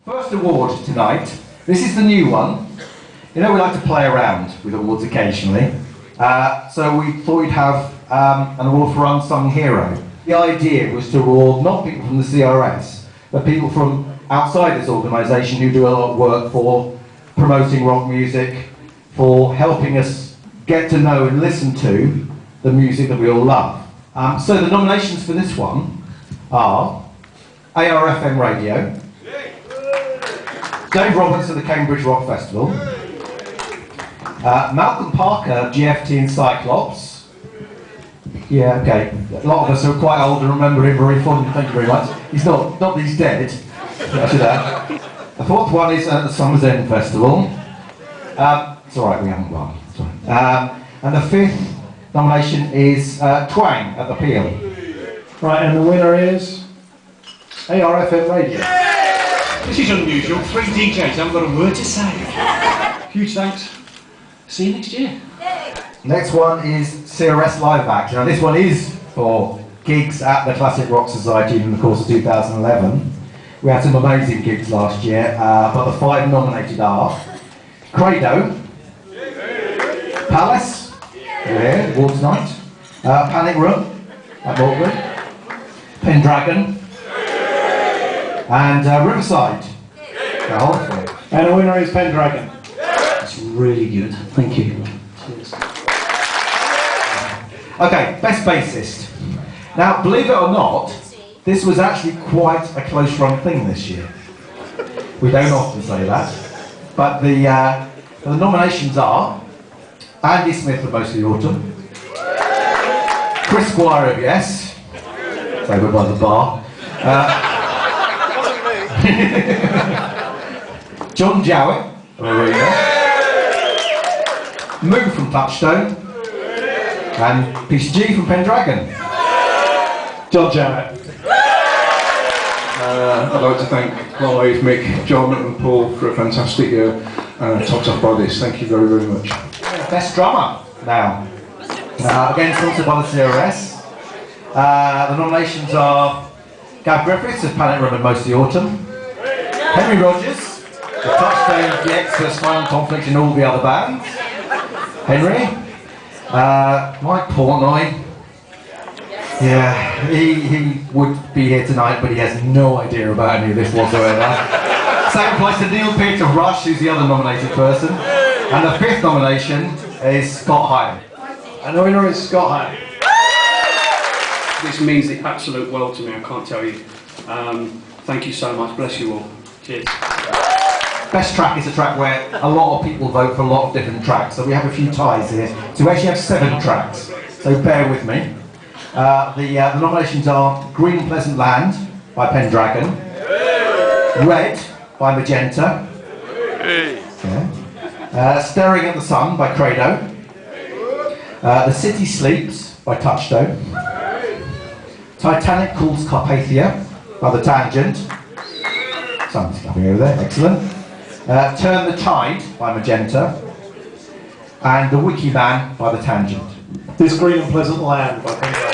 First award tonight. This is the new one. You know, we like to play around with awards occasionally. So we thought we'd have an award for Unsung Hero. The idea was to award not people from the CRS, but people from outside this organisation who do a lot of work for promoting rock music, for helping us get to know and listen to the music that we all love. So the nominations for this one are ARFM Radio, Dave Roberts at the Cambridge Rock Festival, Malcolm Parker, GFT and Cyclops. Yeah, okay. A lot of us are quite old and remember him very fondly, thank you very much. He's not that he's dead. I should add. The fourth one is at the Summer's End Festival. It's alright, we haven't won. And the fifth nomination is Twang at the Peel. Right, and the winner is ARFM Radio. This is unusual. 3 DJs haven't got a word to say. Huge thanks. See you next year. Next one is CRS Live Act. Now this one is for gigs at the Classic Rock Society in the course of 2011. We had some amazing gigs last year, but the 5 nominated are Credo, Palace, here, award tonight, Panic Room at Morgan, Pendragon, and Riverside. And the winner is Pendragon. That's really good. Thank you. Cheers. Okay, best bassist. Now, believe it or not, this was actually quite a close-run thing this year. We don't often say that, but the nominations are Andy Smith of Mostly Autumn, Chris Squire of Yes, it's over by the bar, John Jowett of Arena, Moo from Touchstone, and Piece G from Pendragon. John Jarrett. I'd like to thank Clive, Mick, John and Paul for a fantastic year, topped off by this. Thank you very, very much. Best drummer now. Again sponsored by the CRS. The nominations are Gav Griffiths of Panic Room and Mostly Autumn, Henry Rogers of Touchstone, The Exodus, Final Conflict and all the other bands, Henry, Mike Portnoy. Yeah, he would be here tonight, but he has no idea about any of this whatsoever. Second place to Neil Peart of Rush, who's the other nominated person. And the fifth nomination is Scott Hyde. And the winner is Scott Hyde. This means the absolute world to me, I can't tell you. Thank you so much, bless you all. Cheers. Best track is a track where a lot of people vote for a lot of different tracks, so we have a few ties here. So we actually have 7 tracks, so bear with me. The nominations are Green Pleasant Land by Pendragon, Red by Magenta, Staring at the Sun by Credo, The City Sleeps by Touchstone, Titanic Calls Carpathia by The Tangent, someone's clapping over there, excellent, Turn the Tide by Magenta, and The Wiki Man by The Tangent. This Green and Pleasant Land by Pendragon.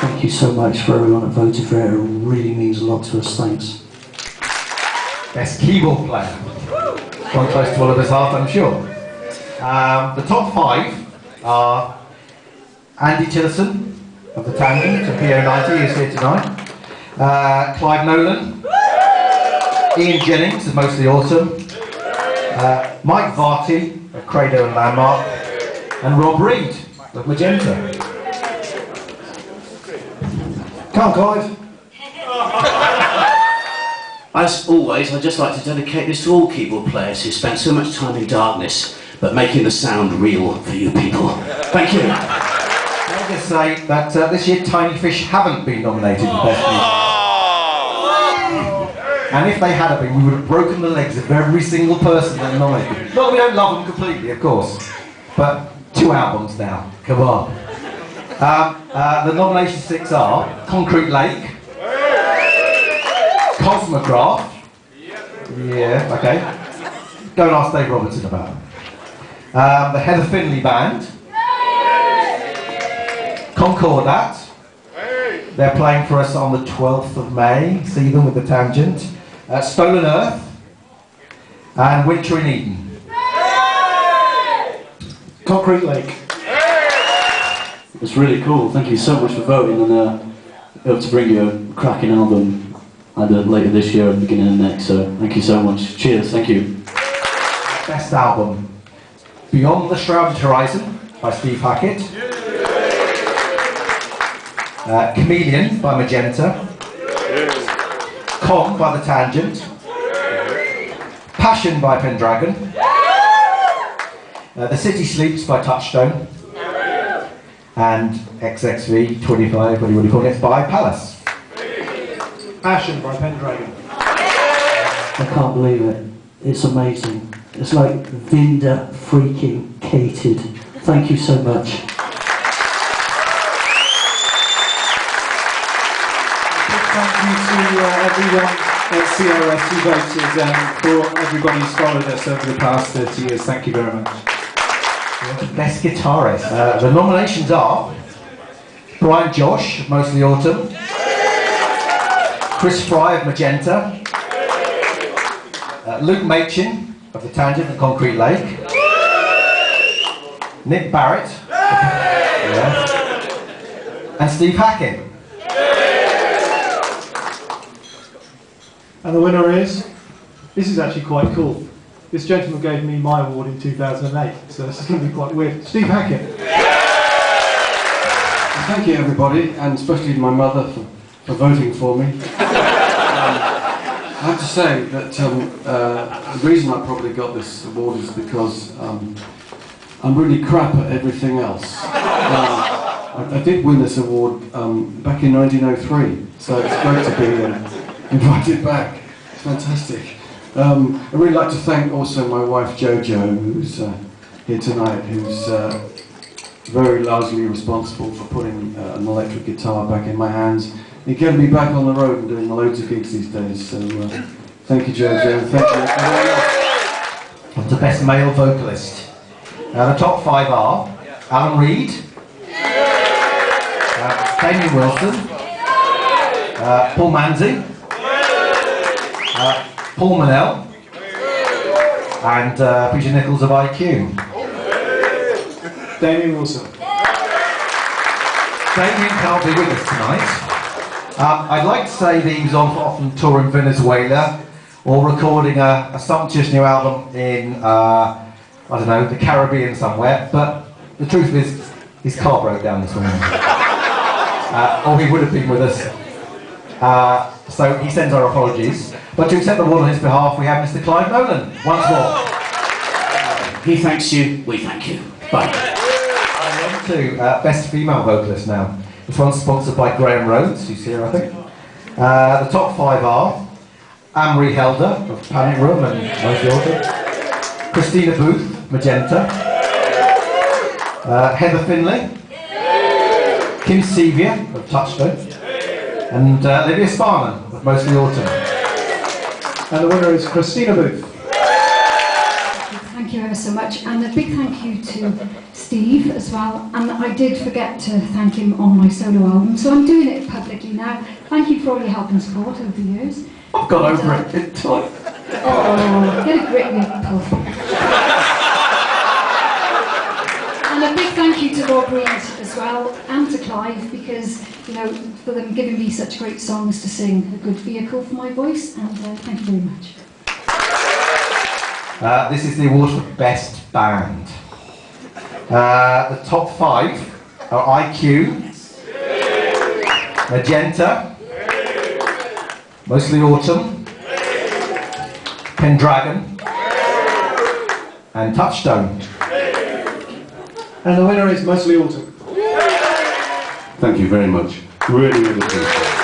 Thank you so much for everyone that voted for it. It really means a lot to us. Thanks. Best keyboard player. One close to all of us heart, I'm sure. The top 5 are Andy Tillison of The Tangent, of PO90, who's here tonight. Clive Nolan. Ian Jennings of Mostly Autumn. Mike Varty of Credo and Landmark. And Rob Reed of Magenta. Come on, Clive. As always, I'd just like to dedicate this to all keyboard players who spent so much time in darkness, but making the sound real for you people. Thank you. I'll just say that this year Tiny Fish haven't been nominated for Best Music. And if they had been, we would have broken the legs of every single person that nominated. Not that we don't love them completely, of course, but 2 albums now. Come on. The nomination 6 are Concrete Lake, Cosmograph, yeah, okay, go and ask Dave Robertson about it. The Heather Finley Band, Concordat, they're playing for us on the 12th of May, see them with The Tangent. Stolen Earth, and Winter in Eden. Concrete Lake. It's really cool. Thank you so much for voting, and hope to bring you a cracking album either later this year or beginning of next. So thank you so much. Cheers. Thank you. Best album: Beyond the Shrouded Horizon by Steve Hackett, Chameleon by Magenta, Con by The Tangent, Passion by Pendragon, The City Sleeps by Touchstone, and XXV 25, what do you call it, by Palace. Passion by Pendragon. I can't believe it. It's amazing. It's like Vinda freaking cated. Thank you so much. Thank you to everyone at CRS who voted and for everybody who's followed us over the past 30 years. Thank you very much. Best guitarist. The nominations are Brian Josh of Mostly Autumn, Chris Fry of Magenta, Luke Machin of The Tangent and Concrete Lake, Nick Barrett, and Steve Hackett. And the winner is, this is actually quite cool. This gentleman gave me my award in 2008, so this is going to be quite weird. Steve Hackett. Thank you everybody, and especially my mother for voting for me. I have to say that the reason I probably got this award is because I'm really crap at everything else. I did win this award back in 1903, so it's great to be invited back. It's fantastic. I'd really like to thank also my wife Jojo, who's here tonight, who's very largely responsible for putting an electric guitar back in my hands. It getting me back on the road and doing loads of gigs these days, so thank you Jojo, and thank you everyone else. On to Best Male Vocalist. The top 5 are Alan Reed, Damien Wilson, Paul Manzi, Paul Manel, and Peter Nichols of IQ. Damien Wilson. Damien can't be with us tonight. I'd like to say that he was often tour in Venezuela or recording a sumptuous new album in, I don't know, the Caribbean somewhere, but the truth is, his car broke down this morning. Or he would have been with us. So he sends our apologies. But to accept the award on his behalf, we have Mr. Clive Nolan, once more. He thanks you, we thank you. Bye. And on to Best Female Vocalist now. This one's sponsored by Graham Rhodes, who's here, I think. The top 5 are Anne-Marie Helder of Panic Room and Mostly Autumn, Christina Booth, Magenta, Heather Finlay, Kim Sevia of Touchstone, and Lydia Sparman of Mostly Autumn. And the winner is Christina Booth. Thank you ever so much, and a big thank you to Steve as well. And I did forget to thank him on my solo album, so I'm doing it publicly now. Thank you for all your help and support over the years. I've got over it in time. Oh, get a grip, you puff. And a big thank you to Rob Reed as well, and to Clive, because, you know, for them giving me such great songs to sing, a good vehicle for my voice, and thank you very much. This is the award for Best Band. The top 5 are IQ, Magenta, Mostly Autumn, Pendragon, and Touchstone. And the winner is Mostly Autumn. Thank you very much. Really, really appreciate it.